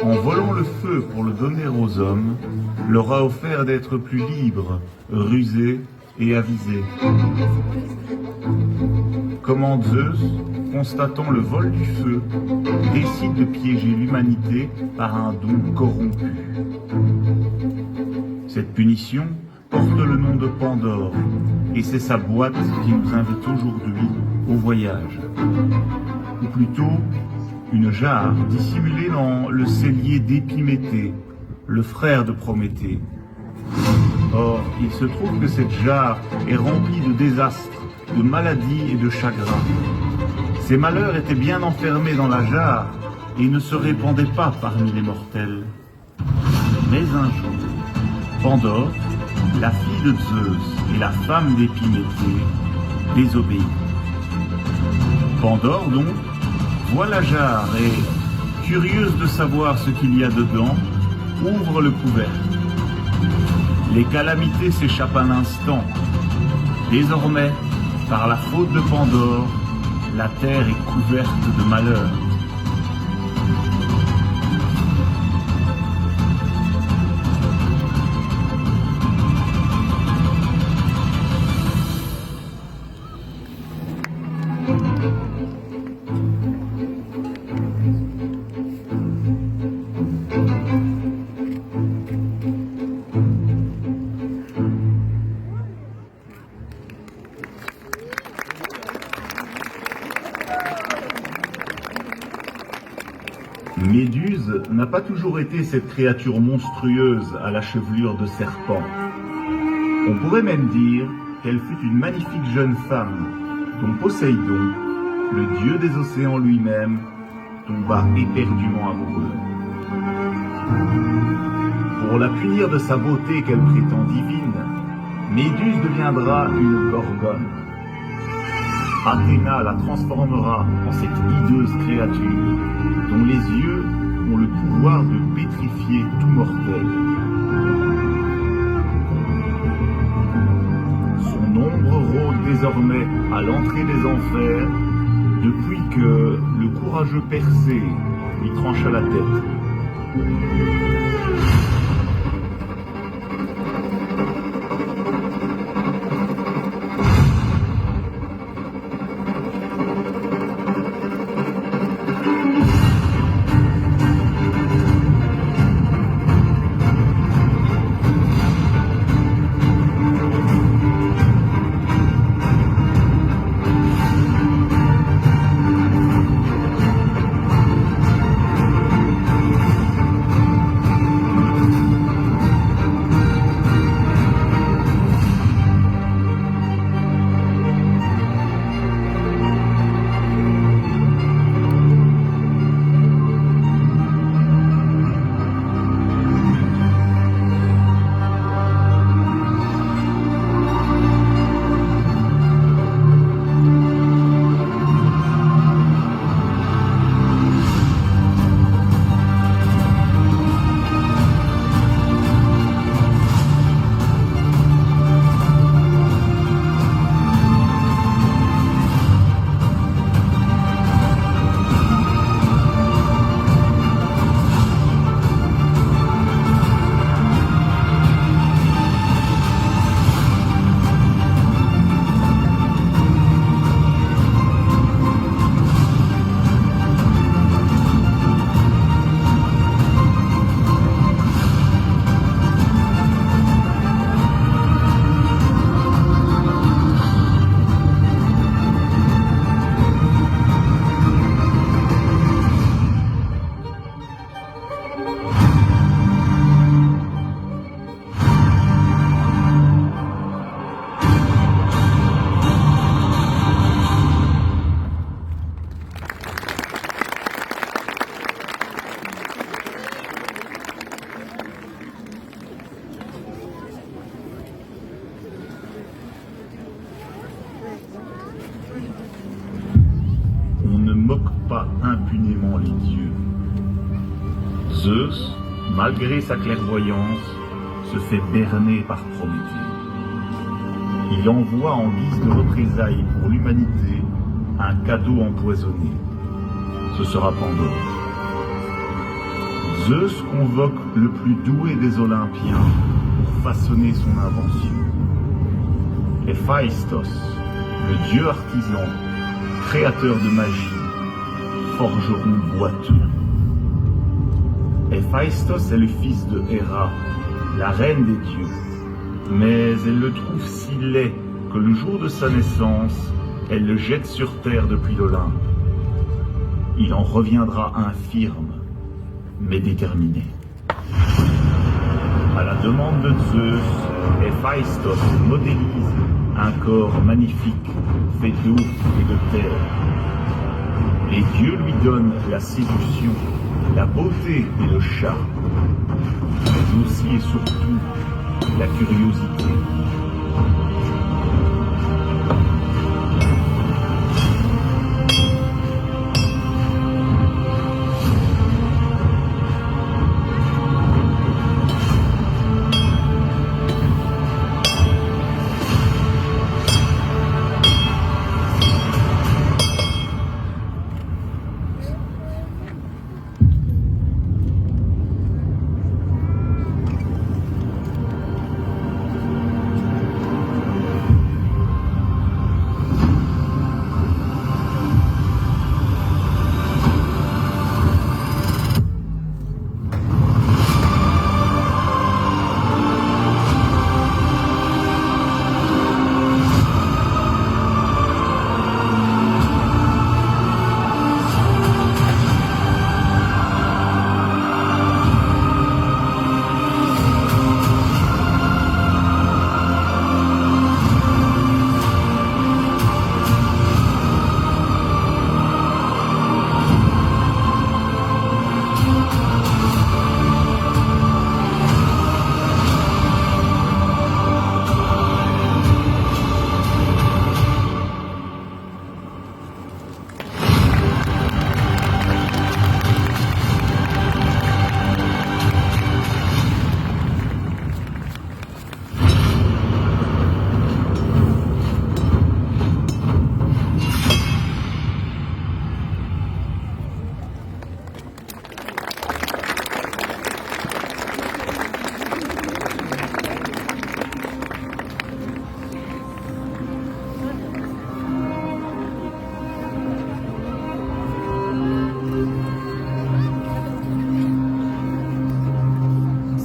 en volant le feu pour le donner aux hommes, leur a offert d'être plus libres, rusés et avisés. Comment Zeus, constatant le vol du feu, décide de piéger l'humanité par un don corrompu. Cette punition porte le nom de Pandore, et c'est sa boîte qui nous invite aujourd'hui au voyage. Ou plutôt, une jarre dissimulée dans le cellier d'Épiméthée, le frère de Prométhée. Or, il se trouve que cette jarre est remplie de désastres, de maladies et de chagrins. Ces malheurs étaient bien enfermés dans la jarre et ne se répandaient pas parmi les mortels. Mais un jour, Pandore, la fille de Zeus et la femme d'Épiméthée, désobéit. Pandore, donc, voit la jarre et, curieuse de savoir ce qu'il y a dedans, ouvre le couvercle. Les calamités s'échappent un instant. Désormais, par la faute de Pandore, la terre est couverte de malheur. Méduse n'a pas toujours été cette créature monstrueuse à la chevelure de serpent. On pourrait même dire qu'elle fut une magnifique jeune femme, dont Poséidon, le dieu des océans lui-même, tomba éperdument amoureux. Pour la punir de sa beauté qu'elle prétend divine, Méduse deviendra une gorgone. Athéna la transformera en cette hideuse créature dont les yeux ont le pouvoir de pétrifier tout mortel. Son ombre rôde désormais à l'entrée des enfers depuis que le courageux Persée lui trancha la tête. Pas impunément les dieux. Zeus, malgré sa clairvoyance, se fait berner par Prométhée. Il envoie en guise de représailles pour l'humanité un cadeau empoisonné. Ce sera Pandore. Zeus convoque le plus doué des Olympiens pour façonner son invention. Héphaïstos, le dieu artisan, créateur de magie, forgeron boiteux. Héphaïstos est le fils de Héra, la reine des dieux, mais elle le trouve si laid que le jour de sa naissance, elle le jette sur terre depuis l'Olympe. Il en reviendra infirme, mais déterminé. À la demande de Zeus, Héphaïstos modélise un corps magnifique, fait d'eau et de terre. Les dieux lui donnent la séduction, la beauté et le charme, mais aussi et surtout la curiosité.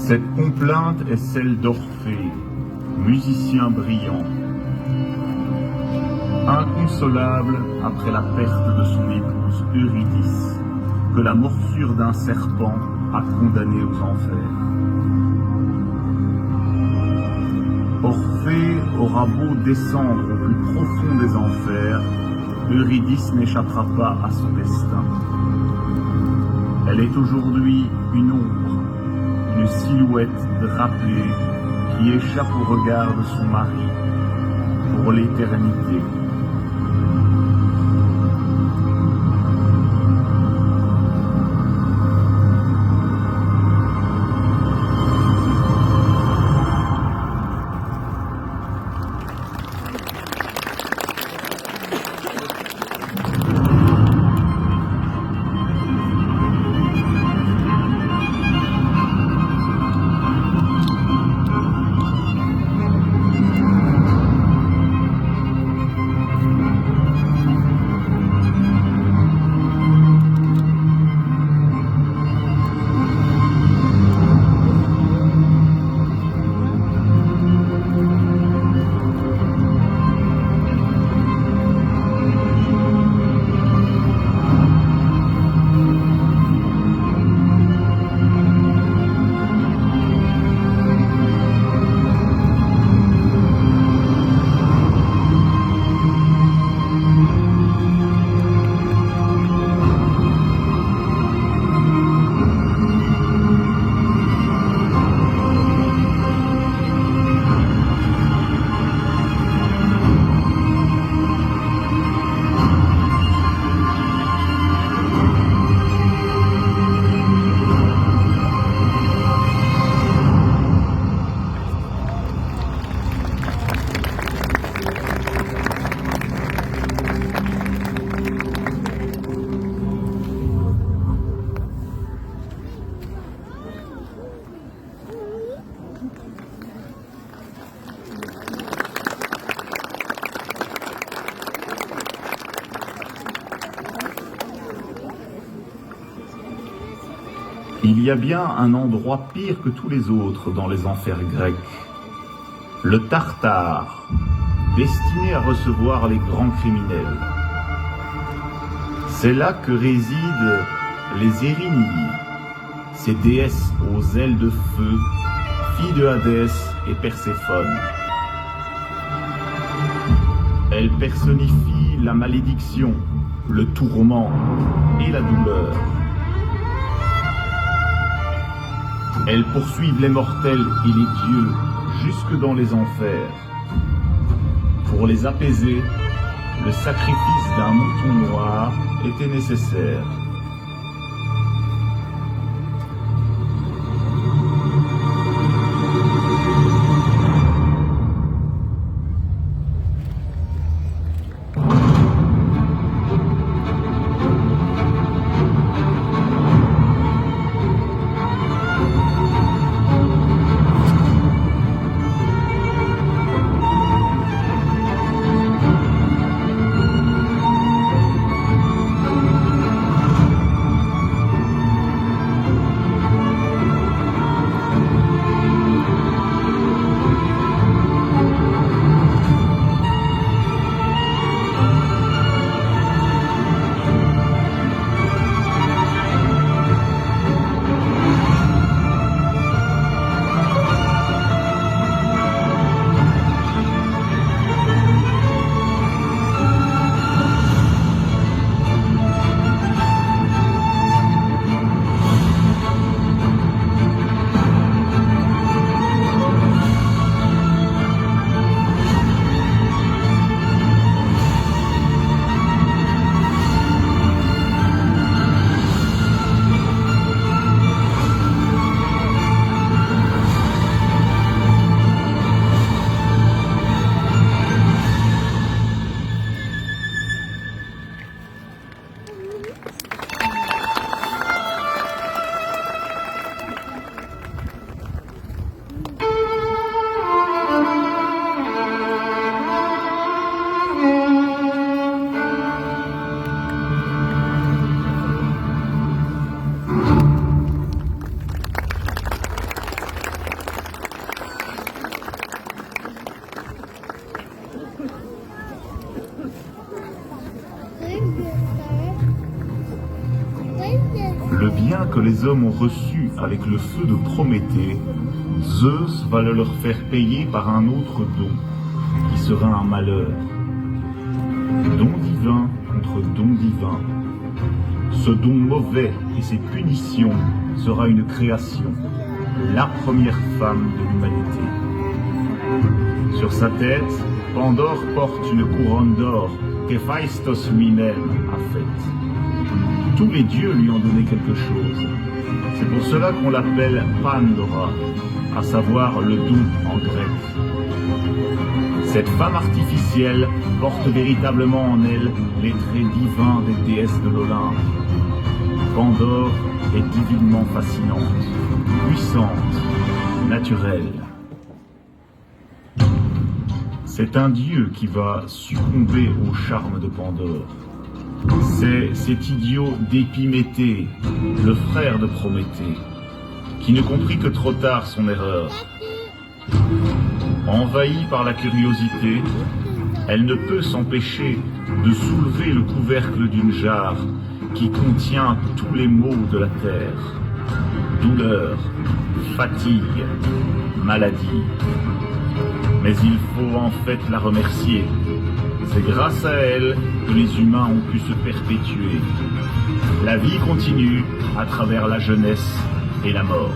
Cette complainte est celle d'Orphée, musicien brillant. Inconsolable après la perte de son épouse Eurydice, que la morsure d'un serpent a condamné aux enfers. Orphée aura beau descendre au plus profond des enfers, Eurydice n'échappera pas à son destin. Elle est aujourd'hui une ombre, une silhouette drapée qui échappe au regard de son mari pour l'éternité. Il y a bien un endroit pire que tous les autres dans les enfers grecs. Le Tartare, destiné à recevoir les grands criminels. C'est là que résident les Érinies, ces déesses aux ailes de feu, filles de Hadès et Perséphone. Elles personnifient la malédiction, le tourment et la douleur. Elles poursuivent les mortels et les dieux jusque dans les enfers. Pour les apaiser, le sacrifice d'un mouton noir était nécessaire. Le bien que les hommes ont reçu avec le feu de Prométhée, Zeus va le leur faire payer par un autre don, qui sera un malheur. Don divin contre don divin. Ce don mauvais et ses punitions sera une création, la première femme de l'humanité. Sur sa tête, Pandore porte une couronne d'or qu'Héphaïstos lui-même a faite. Tous les dieux lui ont donné quelque chose. C'est pour cela qu'on l'appelle Pandora, à savoir le don en grec. Cette femme artificielle porte véritablement en elle les traits divins des déesses de l'Olympe. Pandore est divinement fascinante, puissante, naturelle. C'est un dieu qui va succomber au charme de Pandore. C'est cet idiot d'Épiméthée, le frère de Prométhée, qui ne comprit que trop tard son erreur. Envahie par la curiosité, elle ne peut s'empêcher de soulever le couvercle d'une jarre qui contient tous les maux de la terre. Douleur, fatigue, maladie. Mais il faut en fait la remercier. C'est grâce à elle que les humains ont pu se perpétuer. La vie continue à travers la jeunesse et la mort.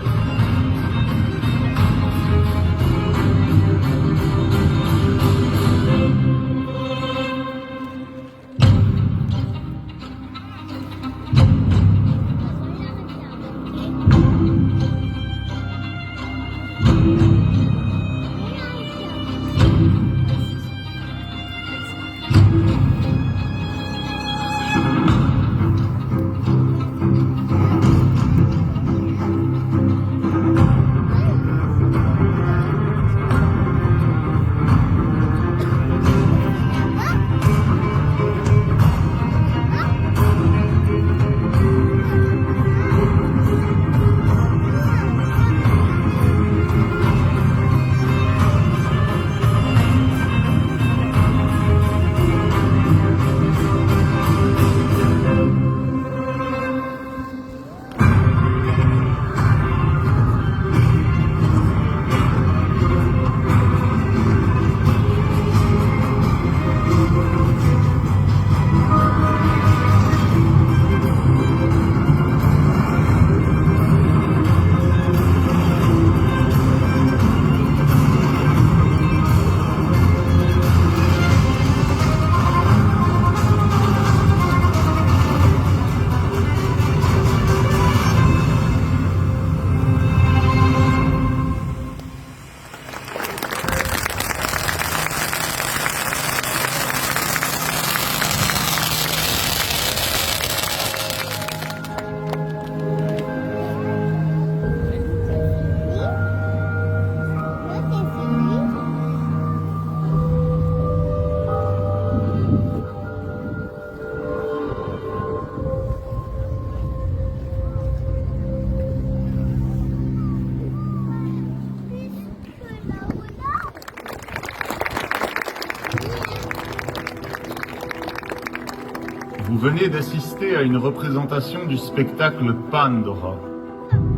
Vous venez d'assister à une représentation du spectacle Pandora,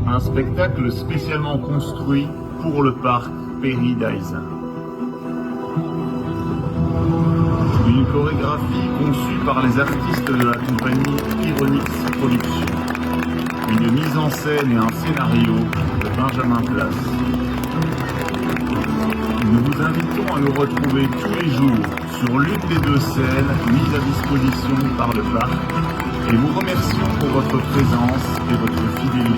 un spectacle spécialement construit pour le parc Peri d'Aisin. Une chorégraphie conçue par les artistes de la compagnie Ironix Productions. Une mise en scène et un scénario de Benjamin Place. Nous vous invitons à nous retrouver tous les jours sur l'une des deux scènes mises à disposition par le parc et vous remercions pour votre présence et votre fidélité.